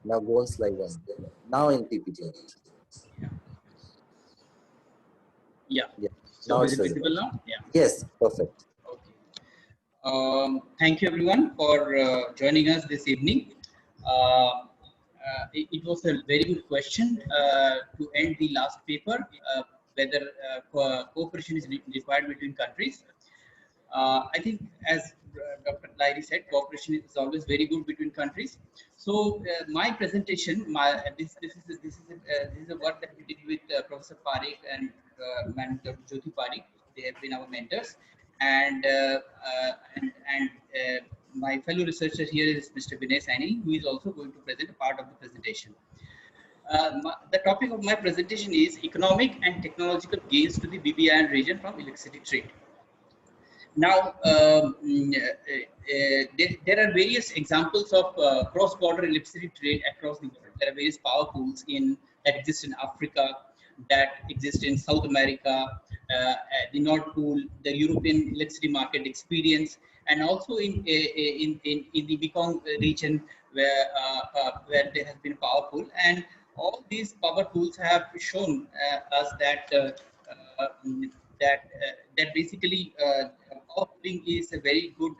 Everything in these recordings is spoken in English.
Now go on slide 1. Now in PPT. Yeah. Yeah. So Now is it's it visible. visible now? Yeah. Yes, perfect. Okay. Thank you everyone for joining us this evening. It was a very good question to end the last paper, whether cooperation is required between countries. I think, as Dr. Lairi said, cooperation is always very good between countries. So my presentation, this is a work that we did with Professor Parikh and Madam Jyoti Parikh. They have been our mentors, and my fellow researcher here is Mr. Vinay Saini, who is also going to present a part of the presentation. The topic of my presentation is economic and technological gains to the BBIN region from electricity trade. Now, there are various examples of cross-border electricity trade across the world. There are various power pools that exist in Africa, that exist in South America, the Nord Pool, the European electricity market experience, and also in the Mekong region where there has been a power pool. And all these power pools have shown us that that basically power pooling is a very good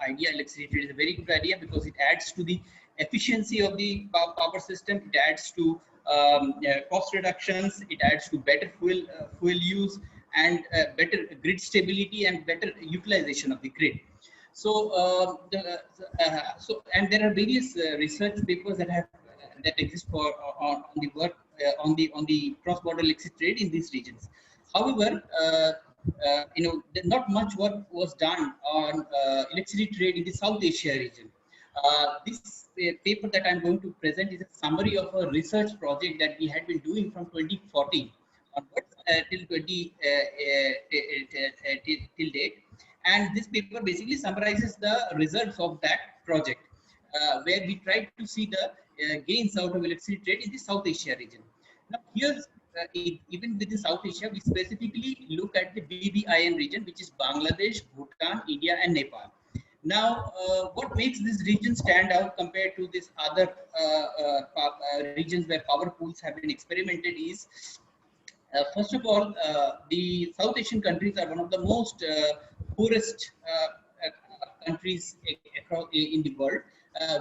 idea. Electricity trade is a very good idea because it adds to the efficiency of the power system. It adds to cost reductions. It adds to better fuel use and better grid stability and better utilization of the grid. So, and there are various research papers that exist on the work on the cross-border electricity trade in these regions. However, not much work was done on electricity trade in the South Asia region. This paper that I'm going to present is a summary of a research project that we had been doing from 2014 onwards till date. And this paper basically summarizes the results of that project, where we tried to see the gains out of electricity trade in the South Asia region. Now, here's even within South Asia, we specifically look at the BBIN region, which is Bangladesh, Bhutan, India, and Nepal. Now, what makes this region stand out compared to these other regions where power pools have been experimented is, first of all, the South Asian countries are one of the most poorest countries across in the world,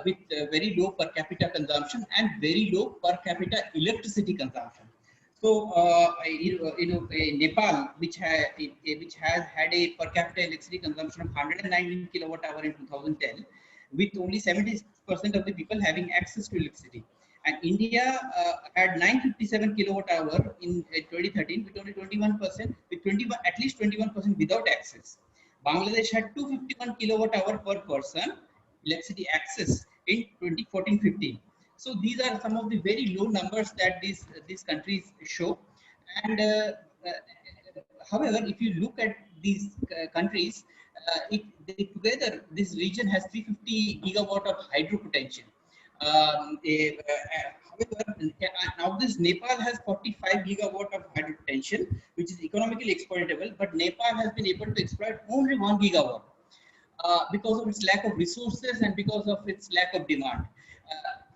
with very low per capita consumption and very low per capita electricity consumption. So, Nepal, which has had a per capita electricity consumption of 119 kilowatt hour in 2010, with only 70% of the people having access to electricity. And India had 957 kilowatt hour in 2013, with only 21%, at least 21% without access. Bangladesh had 251 kilowatt hour per person electricity access in 2014-15. So these are some of the very low numbers that these countries show. And however, if you look at these countries, together this region has 350 gigawatt of hydro potential. However, now this Nepal has 45 gigawatt of hydro potential, which is economically exploitable, but Nepal has been able to exploit only 1 gigawatt because of its lack of resources and because of its lack of demand.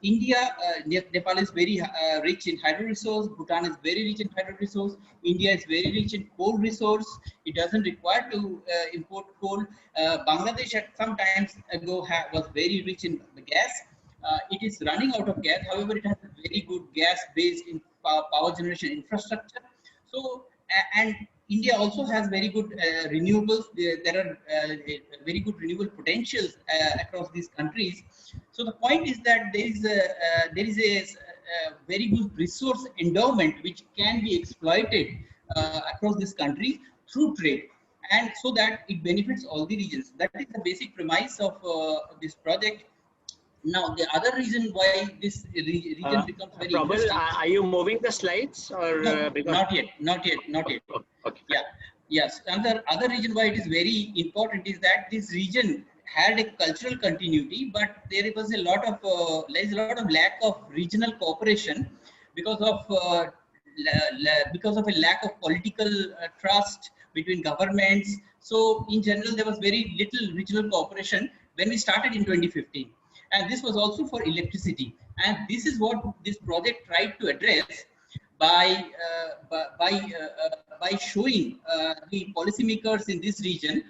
Nepal is very rich in hydro resource. Bhutan is very rich in hydro resource. India is very rich in coal resource. It doesn't require to import coal. Bangladesh at some times ago was very rich in the gas. It is running out of gas. However, it has a very good gas-based power generation infrastructure. So, and India also has very good renewables. There are very good renewable potentials across these countries. So the point is that there is a very good resource endowment which can be exploited across this country through trade, and so that it benefits all the regions. That is the basic premise of this project. Now, the other reason why this region becomes very Probal, are you moving the slides or no, because... not yet. Okay. Yeah, yes. And the other reason why it is very important is that this region had a cultural continuity, but there was a lot of lack of regional cooperation because of a lack of political trust between governments. So in general, there was very little regional cooperation when we started in 2015. And this was also for electricity. And this is what this project tried to address by showing the policymakers in this region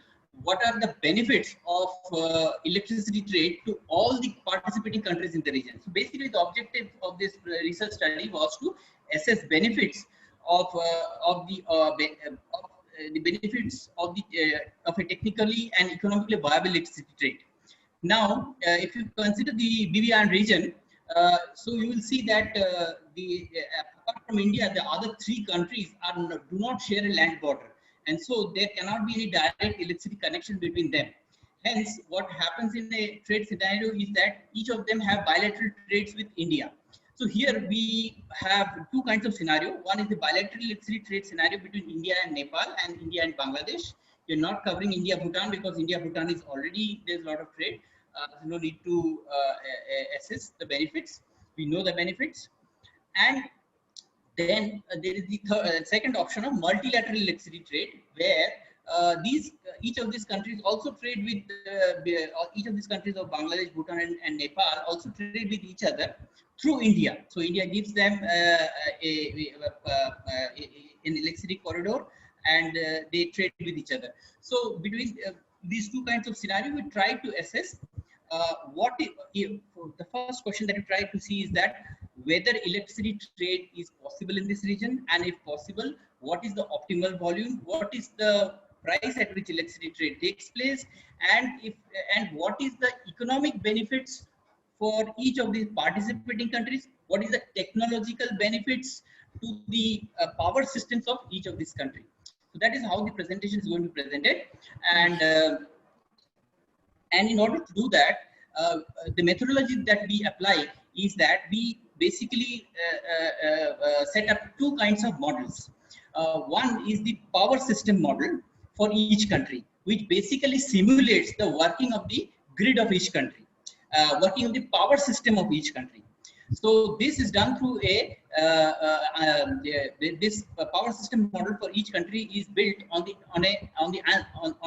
what are the benefits of electricity trade to all the participating countries in the region. So basically, the objective of this research study was to assess benefits of the benefits of a technically and economically viable electricity trade. Now, if you consider the BBIN region, so you will see that apart from India, the other three countries do not share a land border, and so there cannot be any direct electricity connection between them. Hence, what happens in a trade scenario is that each of them have bilateral trades with India. So here we have two kinds of scenario. One is the bilateral electricity trade scenario between India and Nepal and India and Bangladesh. You're not covering India Bhutan because India Bhutan is already, there's a lot of trade. There's no need to assess the benefits. We know the benefits. And then there is the second option of multilateral electricity trade, where each of these countries also trade with each of these countries of Bangladesh, Bhutan, and Nepal also trade with each other through India. So India gives them an electricity corridor, and they trade with each other. So between these two kinds of scenario, we try to assess the first question that we try to see is that whether electricity trade is possible in this region, and if possible, what is the optimal volume, what is the price at which electricity trade takes place, and what is the economic benefits for each of these participating countries, what is the technological benefits to the power systems of each of these countries. So that is how the presentation is going to be presented, and in order to do that, the methodology that we apply is that we basically set up two kinds of models. One is the power system model for each country, which basically simulates the working of the grid of each country, working of the power system of each country. So this is done through this power system model for each country is built on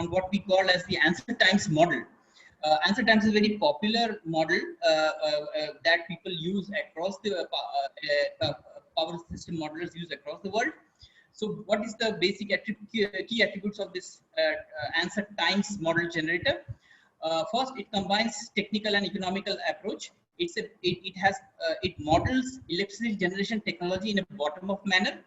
what we call as the answer times model. Answer times is a very popular model that people use across the power system modelers use across the world. So what is the basic key attributes of this answer times model generator? First, it combines technical and economical approach. It models electricity generation technology in a bottom-up manner.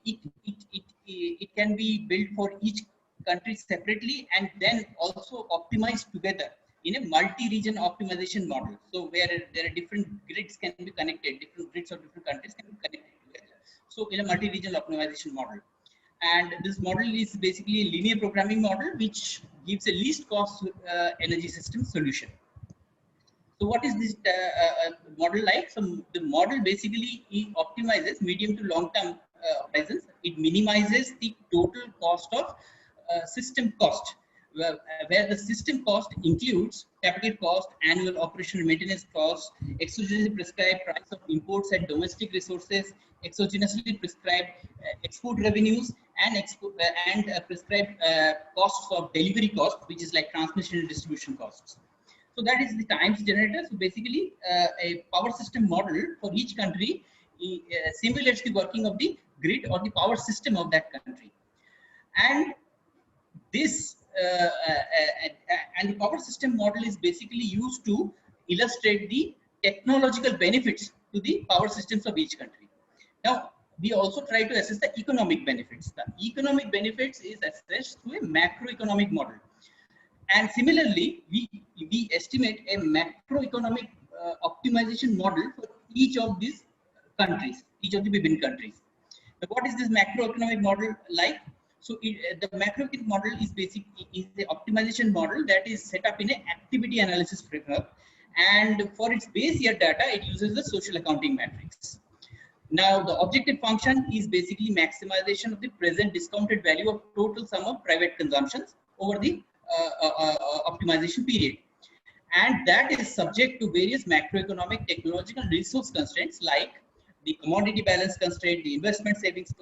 It can be built for each country separately and then also optimized together in a multi-region optimization model. So where there are different grids can be connected, different grids of different countries can be connected together. So in a multi-region optimization model. And this model is basically a linear programming model which gives a least cost energy system solution. So what is this model like? So the model basically optimizes medium to long-term horizons. It minimizes the total cost of system cost, where the system cost includes capital cost, annual operation and maintenance cost, exogenously prescribed price of imports and domestic resources, exogenously prescribed export revenues, and prescribed costs of delivery cost, which is like transmission and distribution costs. So that is the times generator. So basically, a power system model for each country simulates the working of the grid or the power system of that country. And this and the power system model is basically used to illustrate the technological benefits to the power systems of each country. Now, we also try to assess the economic benefits. The economic benefits is assessed through a macroeconomic model. And similarly, we estimate a macroeconomic optimization model for each of these countries, each of the BBIN countries. Now, what is this macroeconomic model like? So the macroeconomic model is the optimization model that is set up in an activity analysis framework, and for its base year data, it uses the social accounting matrix. Now, the objective function is basically maximization of the present discounted value of total sum of private consumptions over the optimization period, and that is subject to various macroeconomic, technological, resource constraints like the commodity balance constraint, the investment savings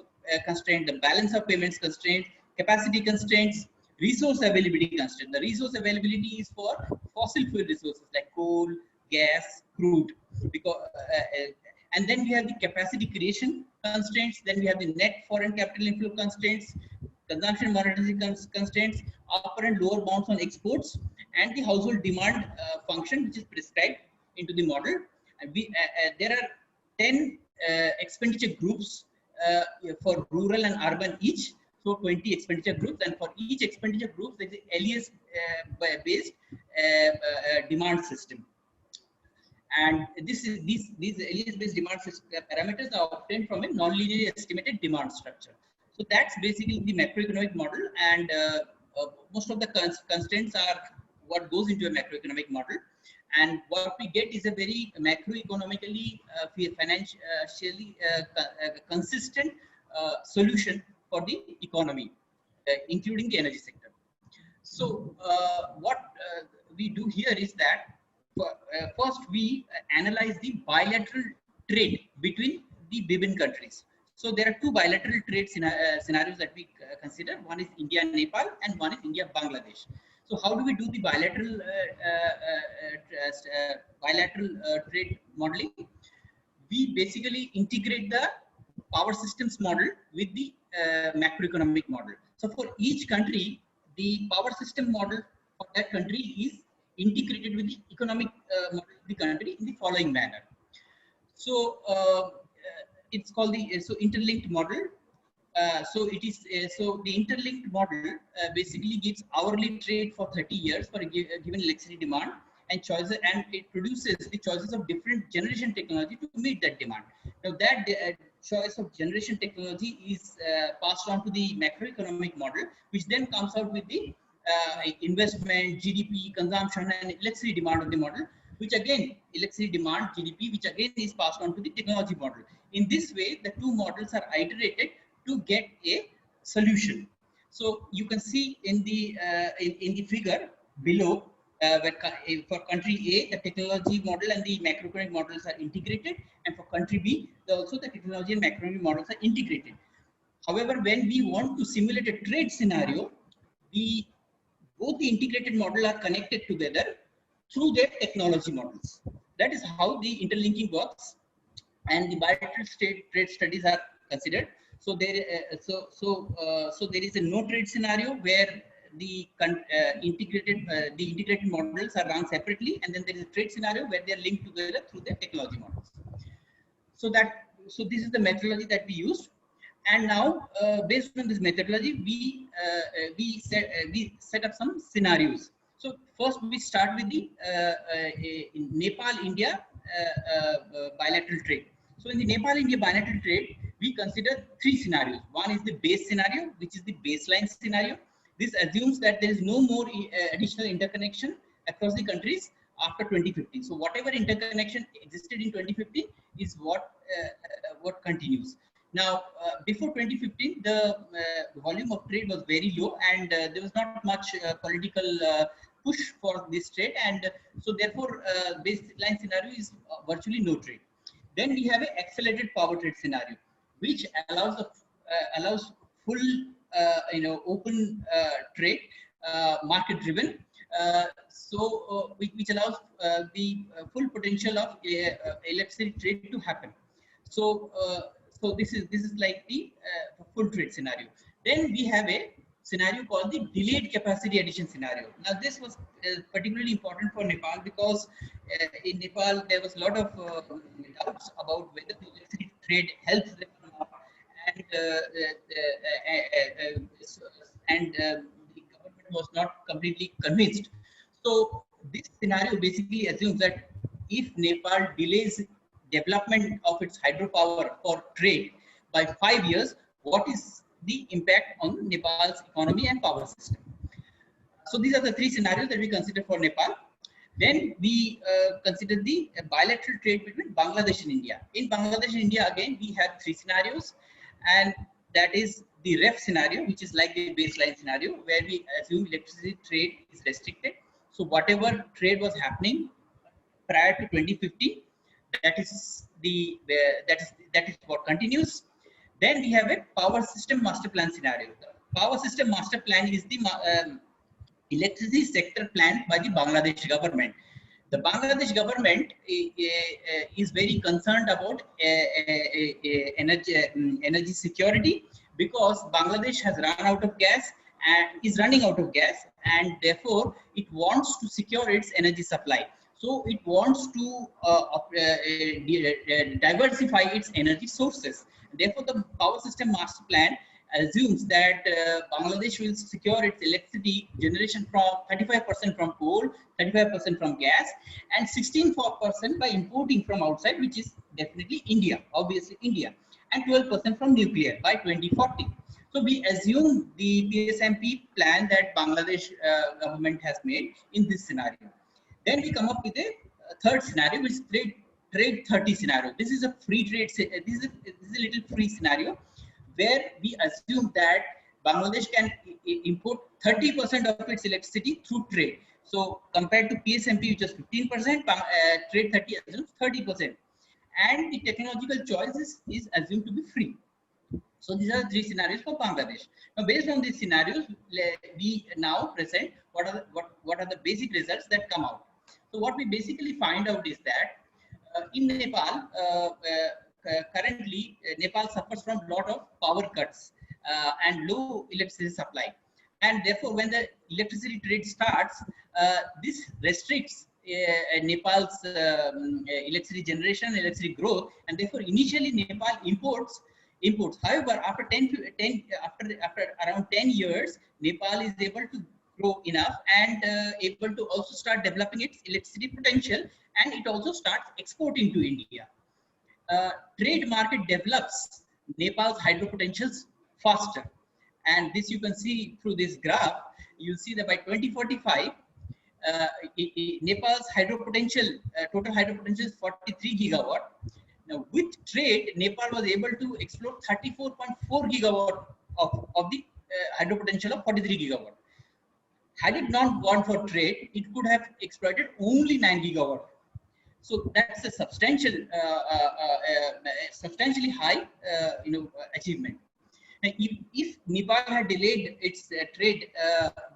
constraint, the balance of payments constraint, capacity constraints, resource availability constraint. The resource availability is for fossil fuel resources like coal, gas, crude. Because and then we have the capacity creation constraints. Then we have the net foreign capital inflow constraints, consumption monetary constraints, upper and lower bounds on exports, and the household demand function, which is prescribed into the model. And there are 10 expenditure groups for rural and urban each. So 20 expenditure groups, and for each expenditure group, there is an LES-based demand system. And these LES-based demand parameters are obtained from a non-linear estimated demand structure. So that's basically the macroeconomic model, and most of the constraints are what goes into a macroeconomic model. And what we get is a very macroeconomically, financially consistent solution for the economy, including the energy sector. So what we do here is that first we analyze the bilateral trade between the BBIN countries. So there are two bilateral trade scenarios that we consider. One is India and Nepal, and one is India Bangladesh. So how do we do the bilateral trade modeling? We basically integrate the power systems model with the macroeconomic model. So for each country, the power system model for that country is integrated with the economic model of the country in the following manner. So it's called the interlinked model. So it is so the interlinked model basically gives hourly trade for 30 years for a given electricity demand and choices, and it produces the choices of different generation technology to meet that demand. Now that choice of generation technology is passed on to the macroeconomic model, which then comes out with the investment, GDP, consumption, and electricity demand of the model, which again electricity demand, GDP, which again is passed on to the technology model. In this way, the two models are iterated to get a solution. So you can see in the figure below, where for country A, the technology model and the macroeconomic models are integrated, and for country B, also the technology and macroeconomic models are integrated. However, when we want to simulate a trade scenario, both the integrated model are connected together through their technology models. That is how the interlinking works, and the bilateral trade studies are considered. So there, so there is a no trade scenario where the integrated models are run separately, and then there is a trade scenario where they are linked together through their technology models. So this is the methodology that we used, and now based on this methodology, we set up some scenarios. So first we start with the Nepal-India bilateral trade. So in the Nepal-India bilateral trade, we consider three scenarios. One is the base scenario, which is the baseline scenario. This assumes that there is no more additional interconnection across the countries after 2015. So whatever interconnection existed in 2015 is what continues. Now, before 2015, the volume of trade was very low, and there was not much political push for this trade, and so therefore, baseline scenario is virtually no trade. Then we have an accelerated power trade scenario, which allows full, open trade, market driven. Which allows the full potential of electricity trade to happen. So this is like the full trade scenario. Then we have a scenario called the delayed capacity addition scenario. Now this was particularly important for Nepal because in Nepal there was a lot of doubts about whether the electricity trade helps them or not, and the government was not completely convinced. So this scenario basically assumes that if Nepal delays development of its hydropower for trade by 5 years, what is the impact on Nepal's economy and power system? So these are the three scenarios that we consider for Nepal. Then we consider the bilateral trade between Bangladesh and India. In Bangladesh and India, again, we have three scenarios, and that is the REF scenario, which is like the baseline scenario, where we assume electricity trade is restricted. So whatever trade was happening prior to 2050, that is what continues. Then we have a power system master plan scenario. power system master plan is the electricity sector planned by the Bangladesh government. The Bangladesh government is very concerned about energy security, because Bangladesh has run out of gas and is running out of gas, and therefore it wants to secure its energy supply. So it wants to diversify its energy sources. Therefore, the power system master plan assumes that Bangladesh will secure its electricity generation from 35% from coal, 35% from gas, and 16% by importing from outside, which is definitely India, obviously India, and 12% from nuclear by 2040. So we assume the PSMP plan that Bangladesh government has made in this scenario. Then we come up with a third scenario, which is trade 30 scenario. This is a free trade. This is a little free scenario, where we assume that Bangladesh can import 30% of its electricity through trade. So compared to PSMP, which is 15%, trade 30 assumes 30%, and the technological choice is assumed to be free. So these are three scenarios for Bangladesh. Now, based on these scenarios, we now present what are the basic results that come out. So what we basically find out is that in Nepal, currently Nepal suffers from a lot of power cuts and low electricity supply, and therefore when the electricity trade starts, this restricts Nepal's electricity generation, electricity growth, and therefore initially Nepal imports. However, after around 10 years, Nepal is able to grow enough and able to also start developing its electricity potential, and it also starts exporting to India. Trade market develops Nepal's hydro potentials faster, and this you can see through this graph. You'll see that by 2045, Nepal's hydro potential, total hydro potential is 43 gigawatt. Now, with trade, Nepal was able to explore 34.4 gigawatt of the hydro potential of 43 gigawatt. Had it not gone for trade, it could have exploited only 9 gigawatt. So that's a substantially high, achievement. Now, if Nepal had delayed its trade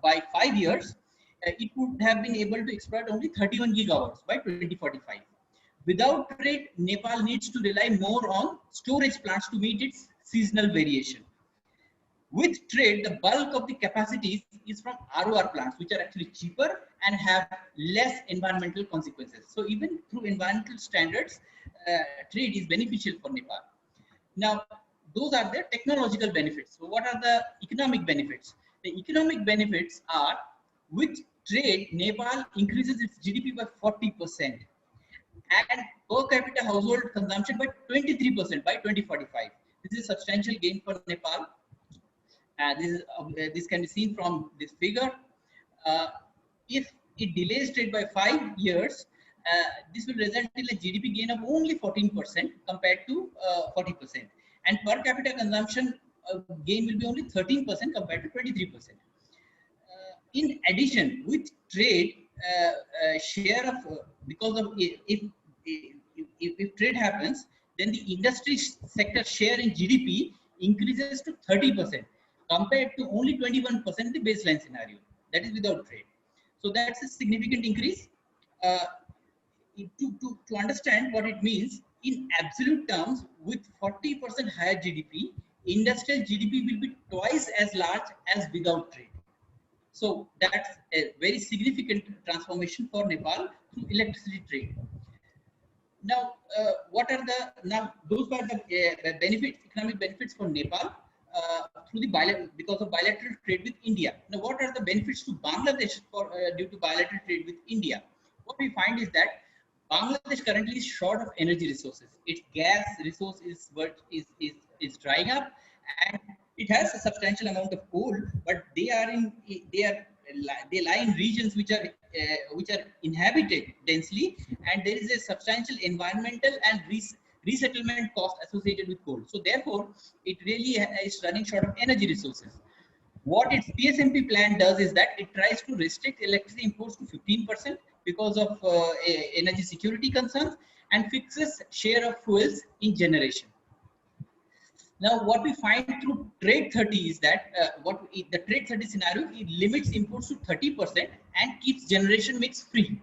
by 5 years, it would have been able to exploit only 31 gigawatts by 2045. Without trade, Nepal needs to rely more on storage plants to meet its seasonal variation. With trade, the bulk of the capacities is from ROR plants, which are actually cheaper and have less environmental consequences. So even through environmental standards, trade is beneficial for Nepal. Now, those are the technological benefits. So what are the economic benefits? The economic benefits are, with trade, Nepal increases its GDP by 40%. And per capita household consumption by 23% by 2045. This is a substantial gain for Nepal. This can be seen from this figure. If it delays trade by 5 years, this will result in a GDP gain of only 14% compared to 40%. And per capita consumption gain will be only 13% compared to 23%. In addition, with trade, share of because of if trade happens, then the industry sector share in GDP increases to 30% compared to only 21% in the baseline scenario. That is without trade. So that's a significant increase. To understand what it means in absolute terms, with 40% higher GDP, industrial GDP will be twice as large as without trade. So that's a very significant transformation for Nepal through electricity trade. Now, those were the benefits, economic benefits for Nepal through the because of bilateral trade with India. Now, what are the benefits to Bangladesh due to bilateral trade with India? What we find is that Bangladesh currently is short of energy resources. Its gas resource is drying up, and it has a substantial amount of coal, but they lie in regions which are inhabited densely, and there is a substantial environmental and resettlement cost associated with coal. So therefore, it really is running short of energy resources. What its PSMP plan does is that it tries to restrict electricity imports to 15% because of energy security concerns, and fixes share of fuels in generation. Now, what we find through trade 30 is that the trade 30 scenario, it limits imports to 30% and keeps generation mix free.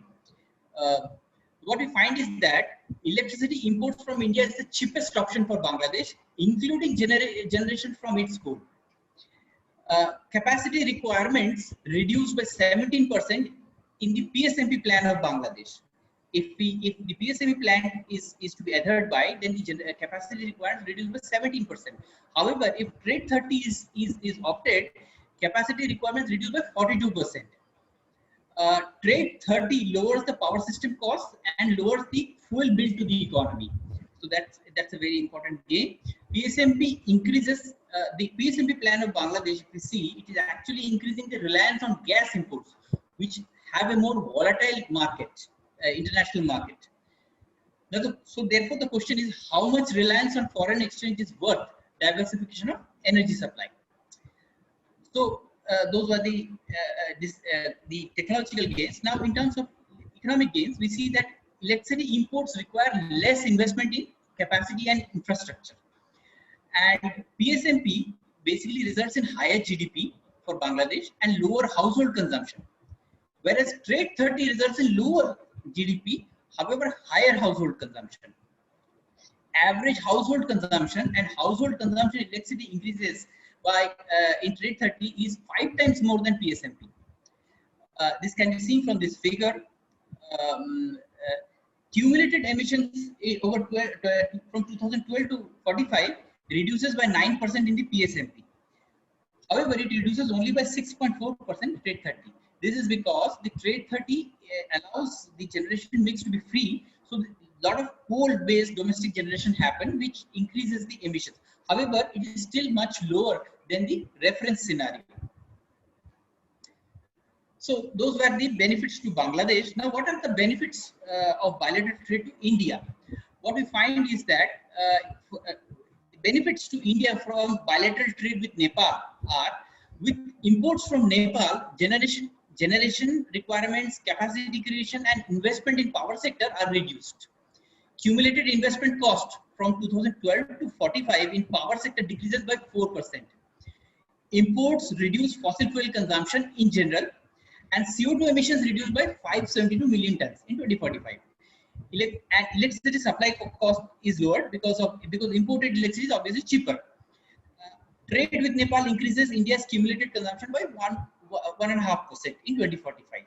What we find is that electricity imports from India is the cheapest option for Bangladesh, including generation from its coal. Capacity requirements reduced by 17% in the PSMP plan of Bangladesh. If the PSMP plan is to be adhered by, then the capacity required reduced by 17%. However, if trade 30 is opted, capacity requirements reduced by 42%. Trade 30 lowers the power system costs and lowers the fuel bill to the economy. So that's a very important gain. PSMP increases the PSMP plan of Bangladesh. If we see, it is actually increasing the reliance on gas imports, which have a more volatile market, international market. Now, so therefore, the question is how much reliance on foreign exchange is worth diversification of energy supply. So those were the technological gains. Now, in terms of economic gains, we see that electricity imports require less investment in capacity and infrastructure. And PSMP basically results in higher GDP for Bangladesh and lower household consumption. Whereas trade 30 results in lower GDP, however, higher household consumption. Average household consumption and household consumption electricity increases by in trade 30 is 5 times more than PSMP. This can be seen from this figure. Cumulated emissions over from 2012 to 45 reduces by 9% in the PSMP. However, it reduces only by 6.4% trade 30. This is because the trade 30 allows the generation mix to be free. So a lot of coal-based domestic generation happen, which increases the emissions. However, it is still much lower than the reference scenario. So those were the benefits to Bangladesh. Now, what are the benefits of bilateral trade to India? What we find is that benefits to India from bilateral trade with Nepal are, with imports from Nepal, generation requirements, capacity creation, and investment in power sector are reduced. Cumulated investment cost from 2012 to 45 in power sector decreases by 4%. Imports reduce fossil fuel consumption in general, and CO2 emissions reduced by 572 million tons in 2045. And electricity supply cost is lower because imported electricity is obviously cheaper. Trade with Nepal increases India's cumulated consumption by 1.5% in 2045.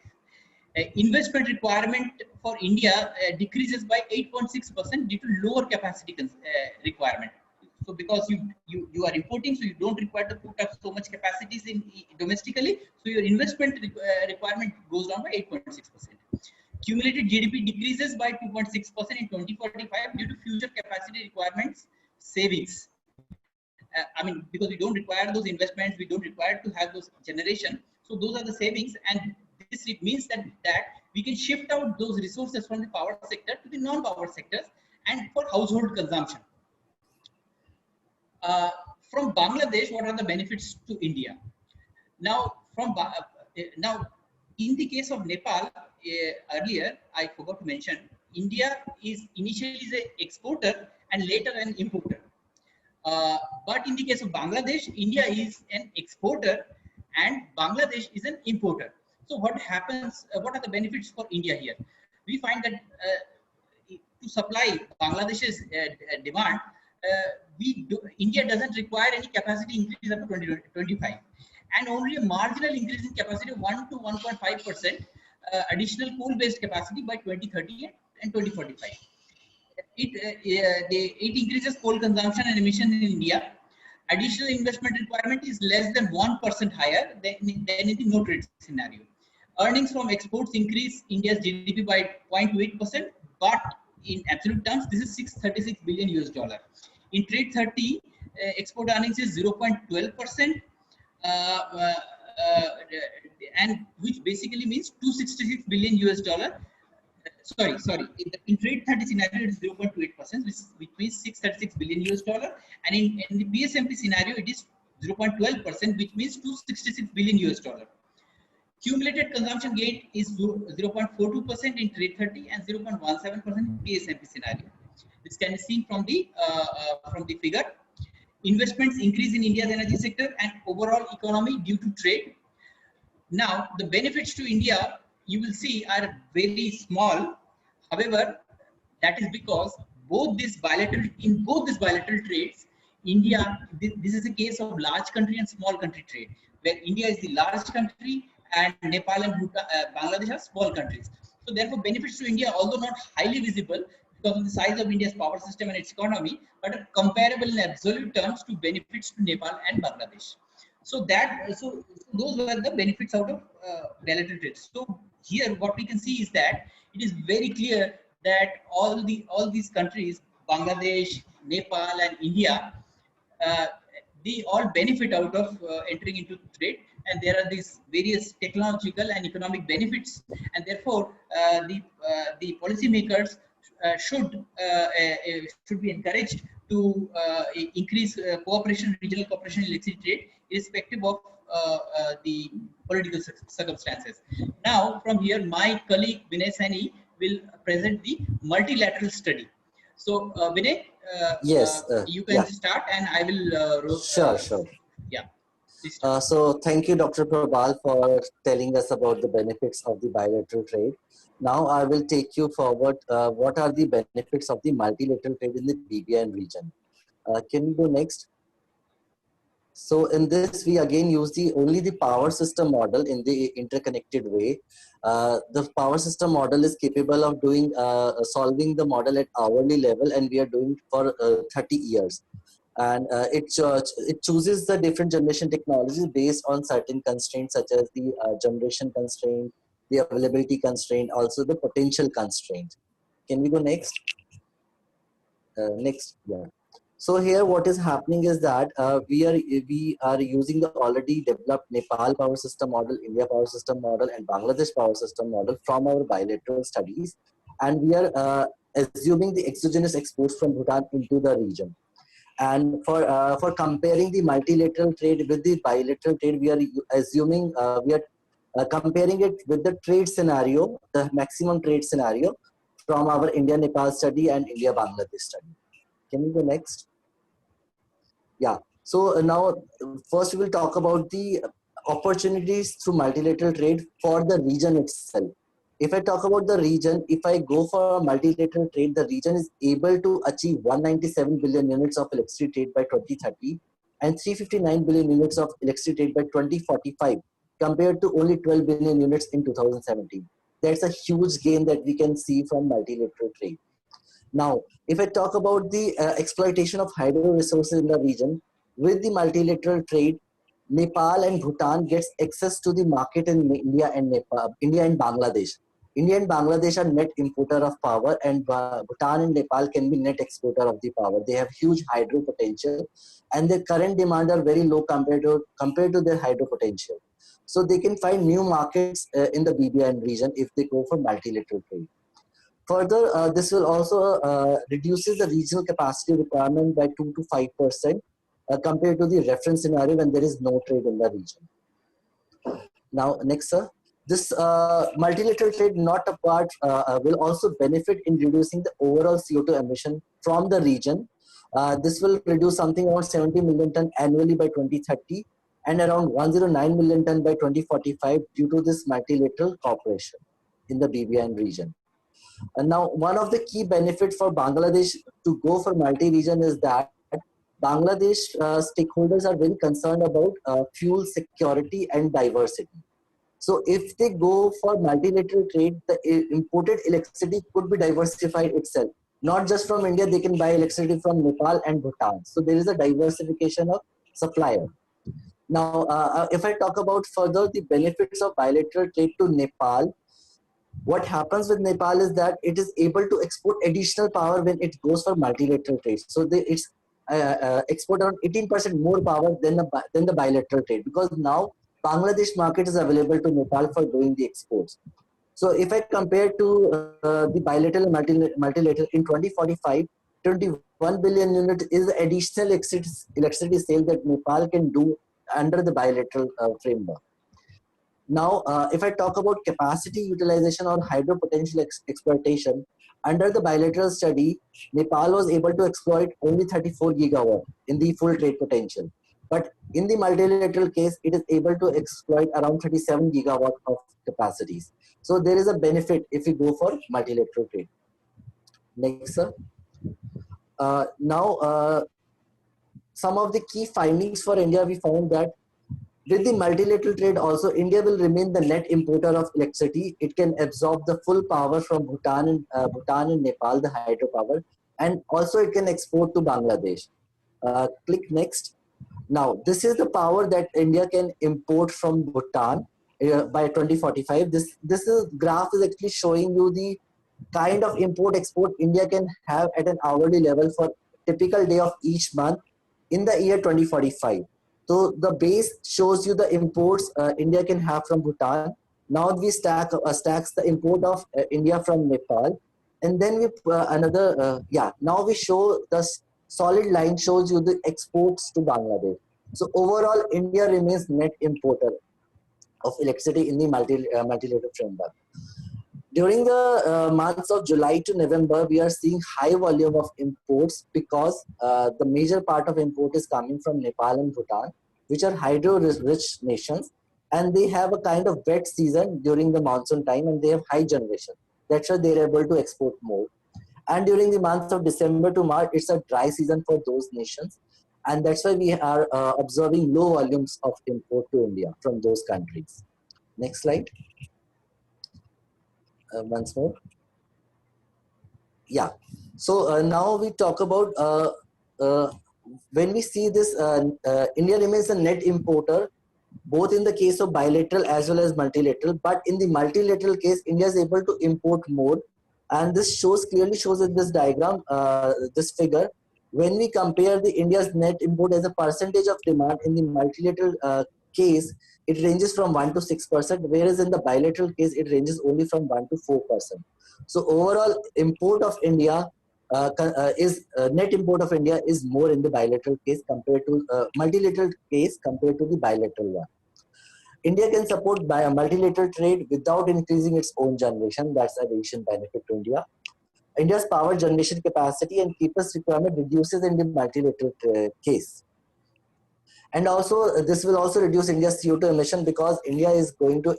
Investment requirement for India decreases by 8.6% due to lower capacity requirement. So because you are importing, so you don't require to put up so much capacities in domestically, so your investment requirement goes down by 8.6%. Cumulated GDP decreases by 2.6% in 2045 due to future capacity requirements savings. I mean, because we don't require those investments, we don't require to have those generation. So those are the savings, and this it means that we can shift out those resources from the power sector to the non-power sectors and for household consumption. From Bangladesh, what are the benefits to India? Now, in the case of Nepal, earlier I forgot to mention, India is initially an exporter and later an importer. But in the case of Bangladesh, India is an exporter and Bangladesh is an importer. So what happens? What are the benefits for India here? We find that to supply Bangladesh's demand, India doesn't require any capacity increase up to 2025, and only a marginal increase in capacity of 1 to 1.5% additional coal-based capacity by 2030 and 2045. It increases coal consumption and emissions in India. Additional investment requirement is less than 1% higher than in the no trade scenario. Earnings from exports increase India's GDP by 0.28%, but in absolute terms, this is $636 billion US. In trade 30, export earnings is 0.12%, and which basically means $266 billion US. Sorry. In trade 30 scenario, it is 0.28%, which means $636 billion US. And in the PSMP scenario, it is 0.12%, which means $266 billion US. Cumulated consumption gain is 0.42% in trade 30 and 0.17% in PSMP scenario. This can be seen from the figure. investments increase in India's energy sector and overall economy due to trade. Now, the benefits to India, you will see, are very small. However, that is because in both these bilateral trades, India, this is a case of large country and small country trade, where India is the largest country and Nepal and Bangladesh are small countries. So therefore, benefits to India, although not highly visible because of the size of India's power system and its economy, but are comparable in absolute terms to benefits to Nepal and Bangladesh. So those were the benefits out of bilateral trade. So here, what we can see is that it is very clear that all these countries, Bangladesh, Nepal, and India, they all benefit out of entering into trade, and there are these various technological and economic benefits, and therefore the policymakers should be encouraged to increase cooperation, regional cooperation in electricity trade, irrespective of the political circumstances. Now, from here, my colleague Vinay Saini will present the multilateral study. So, Vinay, Yes, you can yeah. start, and I will. Sure. Yeah. So thank you, Dr. Probal, for telling us about the benefits of the bilateral trade. Now I will take you forward. What are the benefits of the multilateral trade in the BBIN region? Can we go next? So in this, we again use only the power system model in the interconnected way. The power system model is capable of solving the model at hourly level, and we are doing it for 30 years. And it chooses the different generation technologies based on certain constraints, such as the generation constraint, the availability constraint, also the potential constraint. Can we go next? Next, yeah. So here, what is happening is that we are using the already developed Nepal power system model, India power system model, and Bangladesh power system model from our bilateral studies, and we are assuming the exogenous exports from Bhutan into the region. And for comparing the multilateral trade with the bilateral trade, we are assuming we are comparing it with the trade scenario, the maximum trade scenario from our India-Nepal study and India-Bangladesh study. Can we go next? Yeah. So now, first we will talk about the opportunities through multilateral trade for the region itself. If I talk about the region, if I go for a multilateral trade, the region is able to achieve 197 billion units of electricity trade by 2030 and 359 billion units of electricity trade by 2045, compared to only 12 billion units in 2017. That's a huge gain that we can see from multilateral trade. Now, if I talk about the exploitation of hydro resources in the region, with the multilateral trade, Nepal and Bhutan gets access to the market in India and Bangladesh. India and Bangladesh are net importer of power, and Bhutan and Nepal can be net exporter of the power. They have huge hydro potential, and their current demand are very low compared to their hydro potential. So they can find new markets in the BBIN region if they go for multilateral trade. Further, this will also reduces the regional capacity requirement by 2 to 5% compared to the reference scenario when there is no trade in the region. Now, next, sir. This multilateral trade will also benefit in reducing the overall CO2 emission from the region. This will reduce something around 70 million ton annually by 2030 and around 109 million ton by 2045 due to this multilateral cooperation in the BBIN region. And now, one of the key benefits for Bangladesh to go for multi-region is that Bangladesh stakeholders are very concerned about fuel security and diversity. So if they go for multilateral trade, the imported electricity could be diversified itself. Not just from India, they can buy electricity from Nepal and Bhutan. So there is a diversification of supplier. Now, if I talk about further the benefits of bilateral trade to Nepal, what happens with Nepal is that it is able to export additional power when it goes for multilateral trade. So it's export around 18% more power than the bilateral trade, because now Bangladesh market is available to Nepal for doing the exports. So if I compare to the bilateral and multilateral in 2045, 21 billion unit is the additional electricity sale that Nepal can do under the bilateral framework. Now, if I talk about capacity utilization or hydro potential exploitation, under the bilateral study, Nepal was able to exploit only 34 gigawatt in the full trade potential. But in the multilateral case, it is able to exploit around 37 gigawatt of capacities. So there is a benefit if we go for multilateral trade. Next, sir. Now, some of the key findings for India, we found that with the multilateral trade also, India will remain the net importer of electricity. It can absorb the full power from Bhutan and Nepal, the hydropower, and also it can export to Bangladesh. Click next. Now, this is the power that India can import from Bhutan by 2045. This graph is actually showing you the kind of import-export India can have at an hourly level for typical day of each month in the year 2045. So the base shows you the imports India can have from Bhutan. Now we stacks the import of India from Nepal, and then we now we show the solid line shows you the exports to Bangladesh. So overall, India remains net importer of electricity in the multilateral framework. During the months of July to November, we are seeing high volume of imports because the major part of import is coming from Nepal and Bhutan, which are hydro-rich nations, and they have a kind of wet season during the monsoon time, and they have high generation. That's why they're able to export more. And during the months of December to March, it's a dry season for those nations, and that's why we are observing low volumes of import to India from those countries. Next slide. Once more. Yeah. So now we talk about when we see this, India remains a net importer, both in the case of bilateral as well as multilateral. But in the multilateral case, India is able to import more, and this clearly shows in this diagram, this figure. When we compare the India's net import as a percentage of demand in the multilateral case, it ranges from 1 to 6%, whereas in the bilateral case, it ranges only from 1 to 4%. So overall, import of India net import of India is more in the bilateral case compared to multilateral case compared to the bilateral one. India can support by a multilateral trade without increasing its own generation. That's a addition benefit to India. India's power generation capacity and keepers requirement reduces in the multilateral case. And also, this will also reduce India's CO2 emission because India is going to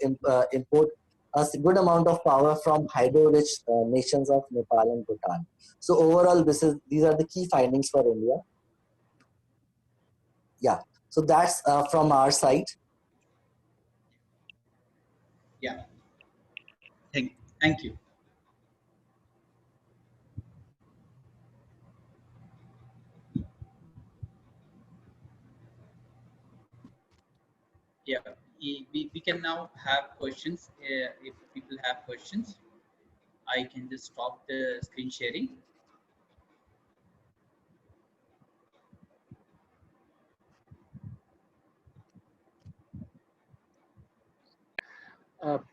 import a good amount of power from hydro-rich nations of Nepal and Bhutan. So overall, these are the key findings for India. Yeah, so that's from our side. Yeah, thank you. Yeah, we can now have questions. If people have questions, I can just stop the screen sharing.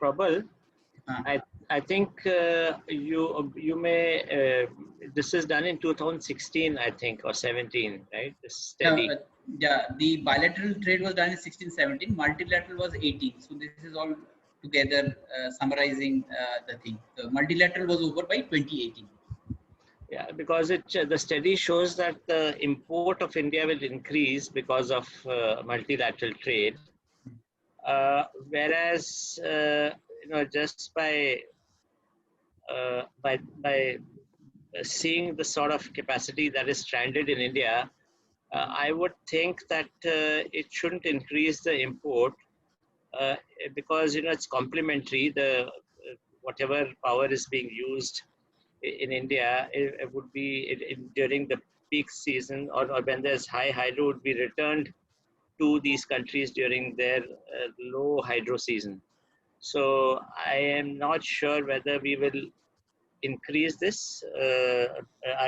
Probal, I think you may this is done in 2016, I think, or 17, right? This study. Yeah, the bilateral trade was done in 16-17. Multilateral was 18. So this is all together summarizing the thing. The multilateral was over by 2018. Yeah, because the study shows that the import of India will increase because of multilateral trade, whereas just by seeing the sort of capacity that is stranded in India, I would think that it shouldn't increase the import because it's complementary. The whatever power is being used in India, it would be during the peak season or when there's high hydro, would be returned to these countries during their low hydro season. So I am not sure whether we will increase this.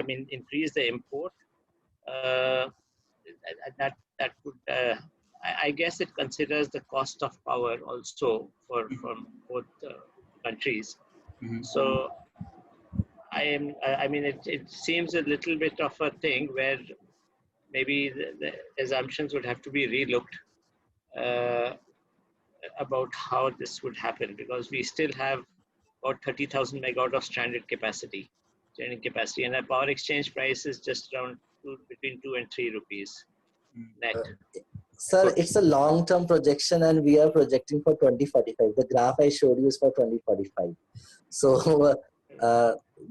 Increase the import. That would. I guess it considers the cost of power also from both countries. Mm-hmm. So it seems a little bit of a thing where maybe the assumptions would have to be relooked about how this would happen, because we still have about 30,000 megawatt of stranded capacity. generating capacity, and our power exchange price is just around between 2 and 3 rupees net. Sir, it's a long-term projection, and we are projecting for 2045. The graph I showed you is for 2045. So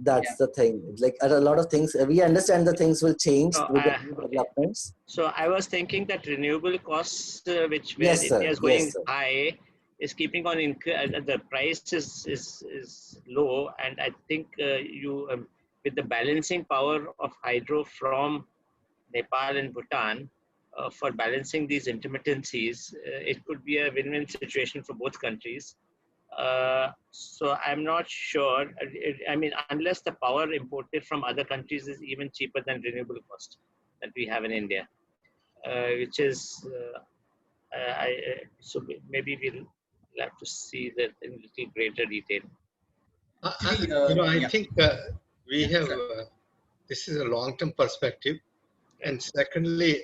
that's the thing. Like a lot of things, we understand that things will change with the new developments. So I was thinking that renewable costs, where Yes, sir. India is going high, is keeping on the price is low, and I think with the balancing power of hydro from Nepal and Bhutan, for balancing these intermittencies, it could be a win-win situation for both countries. So I'm not sure. I mean, unless the power imported from other countries is even cheaper than renewable cost that we have in India, which is so maybe we'll have to see that in a little greater detail. I think we have. This is a long-term perspective, and secondly,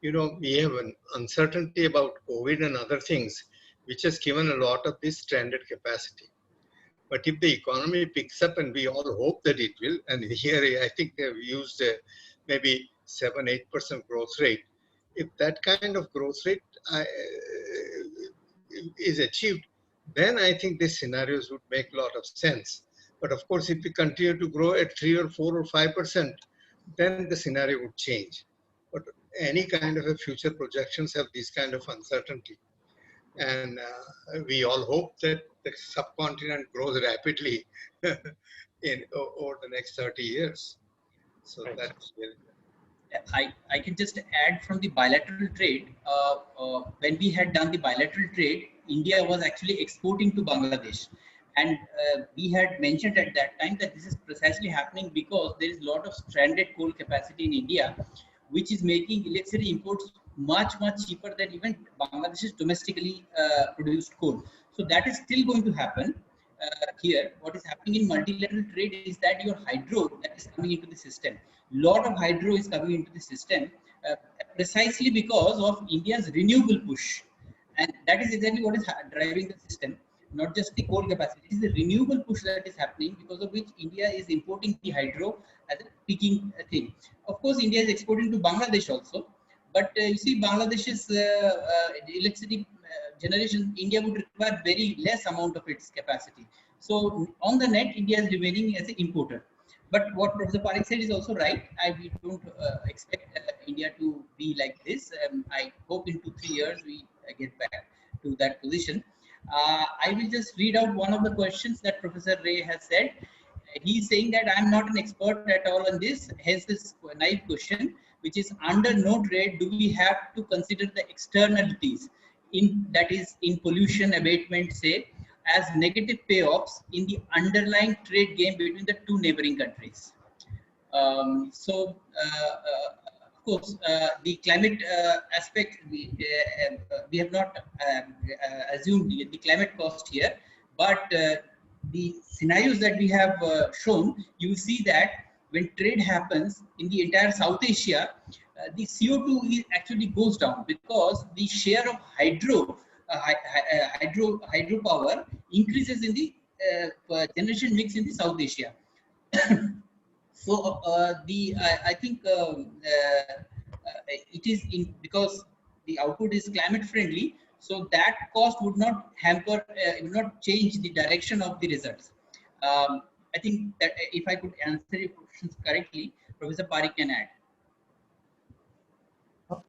we have an uncertainty about COVID and other things, which has given a lot of this stranded capacity. But if the economy picks up, and we all hope that it will, and here I think they've used maybe 7-8% growth rate. If that kind of growth rate is achieved, then I think these scenarios would make a lot of sense. But of course, if we continue to grow at 3 or 4 or 5%, then the scenario would change. But any kind of a future projections have this kind of uncertainty. And we all hope that the subcontinent grows rapidly over the next 30 years. So that's really I can just add from the bilateral trade. When we had done the bilateral trade, India was actually exporting to Bangladesh. And we had mentioned at that time that this is precisely happening because there is a lot of stranded coal capacity in India, which is making electricity imports much cheaper than even Bangladesh's domestically produced coal. So that is still going to happen here. What is happening in multilateral trade is that your hydro that is coming into the system, lot of hydro is coming into the system precisely because of India's renewable push, and that is exactly what is driving the system. Not just the coal capacity, it is the renewable push that is happening, because of which India is importing the hydro as a peaking thing. Of course, India is exporting to Bangladesh also, but you see Bangladesh's electricity generation, India would require very less amount of its capacity. So on the net, India is remaining as an importer. But what Professor Parekh said is also right. We don't expect India to be like this. I hope in 2-3 years we get back to that position. I will just read out one of the questions that Professor Ray has said. He is saying that I am not an expert at all on this, hence this naive question, which is, under no trade do we have to consider the externalities, that is in pollution abatement, say, as negative payoffs in the underlying trade game between the two neighboring countries. Of course, the climate aspect, we have not assumed the climate cost here, but the scenarios that we have shown, you see that when trade happens in the entire South Asia, the CO2 actually goes down because the share of hydropower increases in the generation mix in the South Asia. So I think it is because the output is climate friendly, so that cost would not hamper, would not change the direction of the results. I think that if I could answer your questions correctly, Professor Parekh can add.